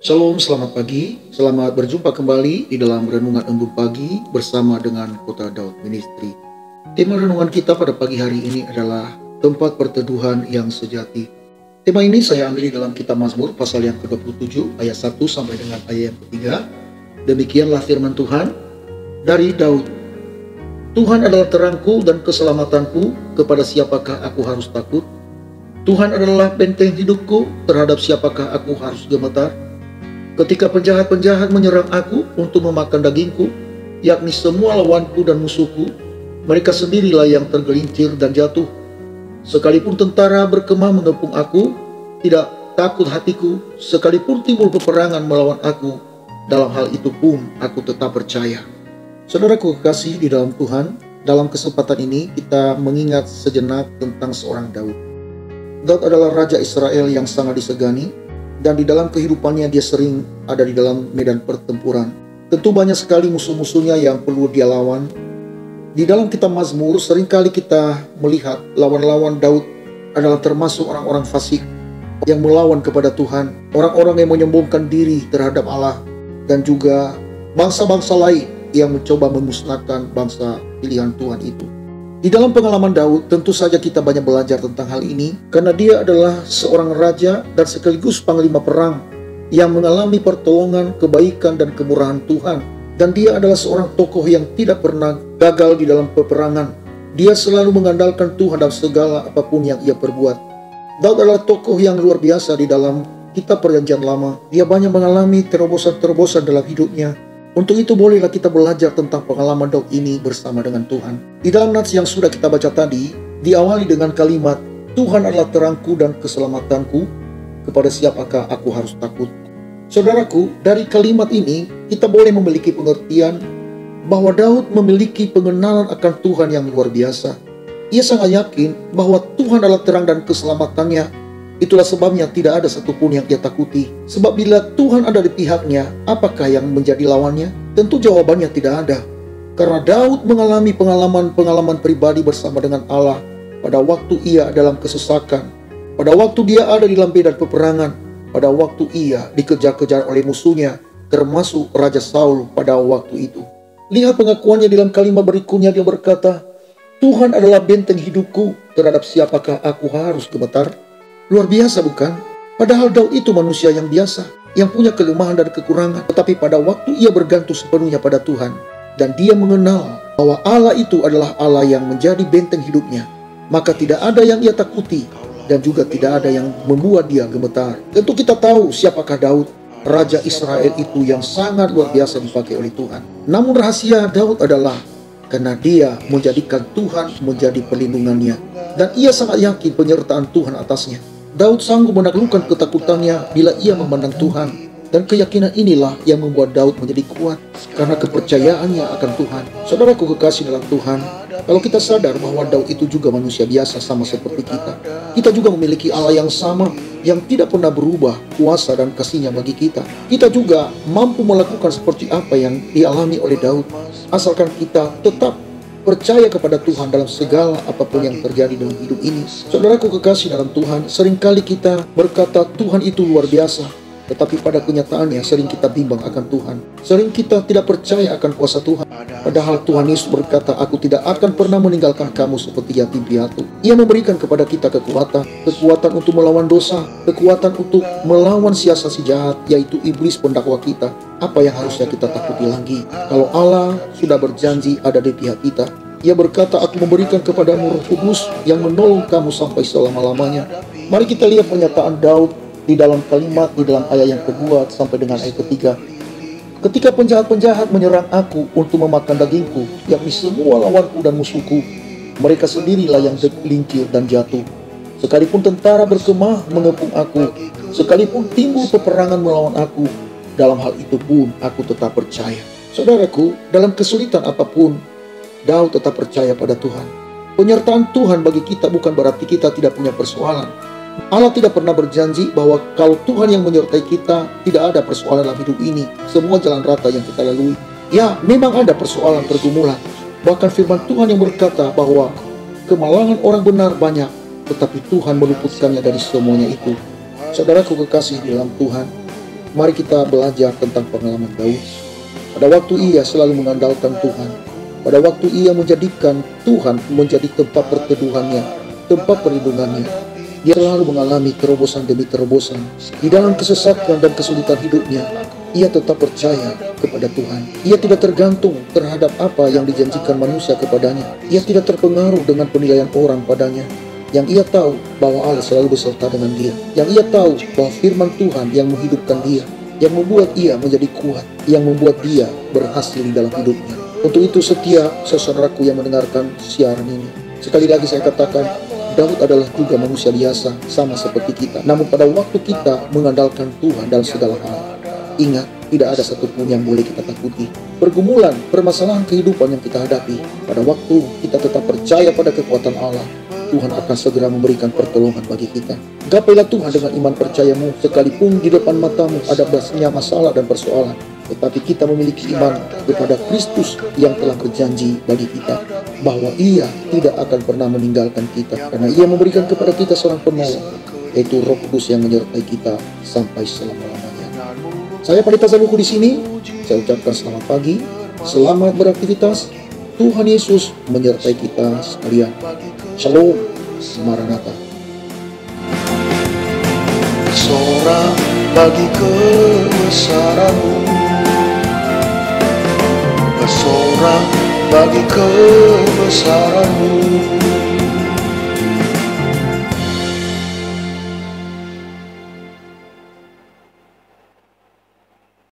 Shalom, selamat pagi. Selamat berjumpa kembali di dalam Renungan Embun Pagi bersama dengan Kota Daud Ministry. Tema renungan kita pada pagi hari ini adalah tempat perteduhan yang sejati. Tema ini saya ambil di dalam kitab Mazmur pasal yang ke-27 ayat 1 sampai dengan ayat yang ketiga. Demikianlah firman Tuhan dari Daud. Tuhan adalah terangku dan keselamatanku, kepada siapakah aku harus takut? Tuhan adalah benteng hidupku, terhadap siapakah aku harus gemetar? Ketika penjahat-penjahat menyerang aku untuk memakan dagingku, yakni semua lawanku dan musuhku, mereka sendirilah yang tergelincir dan jatuh. Sekalipun tentara berkemah mengepung aku, tidak takut hatiku. Sekalipun timbul peperangan melawan aku, dalam hal itu pun aku tetap percaya. Saudaraku kekasih di dalam Tuhan, dalam kesempatan ini kita mengingat sejenak tentang seorang Daud. Daud adalah Raja Israel yang sangat disegani, dan di dalam kehidupannya dia sering ada di dalam medan pertempuran. Tentu banyak sekali musuh-musuhnya yang perlu dia lawan. Di dalam kitab Mazmur seringkali kita melihat lawan-lawan Daud adalah termasuk orang-orang fasik yang melawan kepada Tuhan, orang-orang yang menyombongkan diri terhadap Allah, dan juga bangsa-bangsa lain yang mencoba memusnahkan bangsa pilihan Tuhan itu. Di dalam pengalaman Daud, tentu saja kita banyak belajar tentang hal ini, karena dia adalah seorang raja dan sekaligus panglima perang yang mengalami pertolongan, kebaikan, dan kemurahan Tuhan. Dan dia adalah seorang tokoh yang tidak pernah gagal di dalam peperangan. Dia selalu mengandalkan Tuhan dalam segala apapun yang ia perbuat. Daud adalah tokoh yang luar biasa di dalam kitab Perjanjian Lama. Dia banyak mengalami terobosan-terobosan dalam hidupnya. Untuk itu bolehlah kita belajar tentang pengalaman Daud ini bersama dengan Tuhan. Di dalam nats yang sudah kita baca tadi, diawali dengan kalimat, Tuhan adalah terangku dan keselamatanku, kepada siapakah aku harus takut? Saudaraku, dari kalimat ini, kita boleh memiliki pengertian bahwa Daud memiliki pengenalan akan Tuhan yang luar biasa. Ia sangat yakin bahwa Tuhan adalah terang dan keselamatannya. Itulah sebabnya tidak ada satupun yang ia takuti. Sebab bila Tuhan ada di pihaknya, apakah yang menjadi lawannya? Tentu jawabannya tidak ada. Karena Daud mengalami pengalaman pribadi bersama dengan Allah pada waktu ia dalam kesesakan, pada waktu dia ada di dalam medan peperangan, pada waktu ia dikejar-kejar oleh musuhnya, termasuk Raja Saul pada waktu itu. Lihat pengakuannya dalam kalimat berikutnya, dia berkata, Tuhan adalah benteng hidupku, terhadap siapakah aku harus gemetar? Luar biasa bukan? Padahal Daud itu manusia yang biasa, yang punya kelemahan dan kekurangan. Tetapi pada waktu ia bergantung sepenuhnya pada Tuhan, dan dia mengenal bahwa Allah itu adalah Allah yang menjadi benteng hidupnya, maka tidak ada yang ia takuti, dan juga tidak ada yang membuat dia gemetar. Tentu kita tahu siapakah Daud, Raja Israel itu yang sangat luar biasa dipakai oleh Tuhan. Namun rahasia Daud adalah karena dia menjadikan Tuhan menjadi perlindungannya, dan ia sangat yakin penyertaan Tuhan atasnya. Daud sanggup menaklukkan ketakutannya bila ia memandang Tuhan. Dan keyakinan inilah yang membuat Daud menjadi kuat karena kepercayaannya akan Tuhan. Saudaraku kekasih dalam Tuhan, kalau kita sadar bahwa Daud itu juga manusia biasa sama seperti kita, kita juga memiliki Allah yang sama, yang tidak pernah berubah kuasa dan kasih-Nya bagi kita. Kita juga mampu melakukan seperti apa yang dialami oleh Daud, asalkan kita tetap percaya kepada Tuhan dalam segala apapun yang terjadi dalam hidup ini. Saudaraku kekasih dalam Tuhan, seringkali kita berkata Tuhan itu luar biasa, tetapi pada kenyataannya sering kita bimbang akan Tuhan. Sering kita tidak percaya akan kuasa Tuhan. Padahal Tuhan Yesus berkata, aku tidak akan pernah meninggalkan kamu seperti yatim piatu. Ia memberikan kepada kita kekuatan untuk melawan dosa, kekuatan untuk melawan siasat si jahat, yaitu iblis pendakwa kita. Apa yang harusnya kita takuti lagi? Kalau Allah sudah berjanji ada di pihak kita. Ia berkata, aku memberikan kepadamu Roh Kudus yang menolong kamu sampai selama-lamanya. Mari kita lihat pernyataan Daud di dalam kalimat, di dalam ayat yang kedua sampai dengan ayat ketiga. Ketika penjahat-penjahat menyerang aku untuk memakan dagingku, yakni semua lawanku dan musuhku, mereka sendirilah yang tergelincir dan jatuh. Sekalipun tentara berkemah mengepung aku, sekalipun timbul peperangan melawan aku, dalam hal itu pun aku tetap percaya. Saudaraku, dalam kesulitan apapun, Daud tetap percaya pada Tuhan. Penyertaan Tuhan bagi kita bukan berarti kita tidak punya persoalan. Allah tidak pernah berjanji bahwa kalau Tuhan yang menyertai kita, tidak ada persoalan dalam hidup ini. Semua jalan rata yang kita lalui. Ya, memang ada persoalan pergumulan. Bahkan firman Tuhan yang berkata bahwa kemalangan orang benar banyak, tetapi Tuhan meluputkannya dari semuanya itu. Saudaraku kekasih di dalam Tuhan, Mari kita belajar tentang pengalaman Daud. Pada waktu ia selalu mengandalkan Tuhan, pada waktu ia menjadikan Tuhan menjadi tempat perteduhannya, tempat perlindungannya, dia selalu mengalami terobosan demi terobosan. Di dalam kesesakan dan kesulitan hidupnya, ia tetap percaya kepada Tuhan. Ia tidak tergantung terhadap apa yang dijanjikan manusia kepadanya. Ia tidak terpengaruh dengan penilaian orang padanya. Yang ia tahu bahwa Allah selalu beserta dengan dia. Yang ia tahu bahwa firman Tuhan yang menghidupkan dia, yang membuat ia menjadi kuat, yang membuat dia berhasil di dalam hidupnya. Untuk itu setiap saudaraku yang mendengarkan siaran ini, sekali lagi saya katakan, Daud adalah juga manusia biasa, sama seperti kita. Namun pada waktu kita mengandalkan Tuhan dalam segala hal, ingat, tidak ada satupun yang boleh kita takuti. Pergumulan, permasalahan kehidupan yang kita hadapi, pada waktu kita tetap percaya pada kekuatan Allah, Tuhan akan segera memberikan pertolongan bagi kita. Gapailah Tuhan dengan iman percayamu, sekalipun di depan matamu ada banyak masalah dan persoalan. Tetapi kita memiliki iman kepada Kristus yang telah berjanji bagi kita bahwa Ia tidak akan pernah meninggalkan kita, karena Ia memberikan kepada kita seorang penolong, yaitu Roh Kudus yang menyertai kita sampai selama-lamanya. Saya Pendeta Zaluku di sini. Saya ucapkan selamat pagi, selamat beraktivitas. Tuhan Yesus menyertai kita sekalian. Shalom, Maranatha. Sorak bagi kebesaranmu, bersorak bagi kebesaranmu.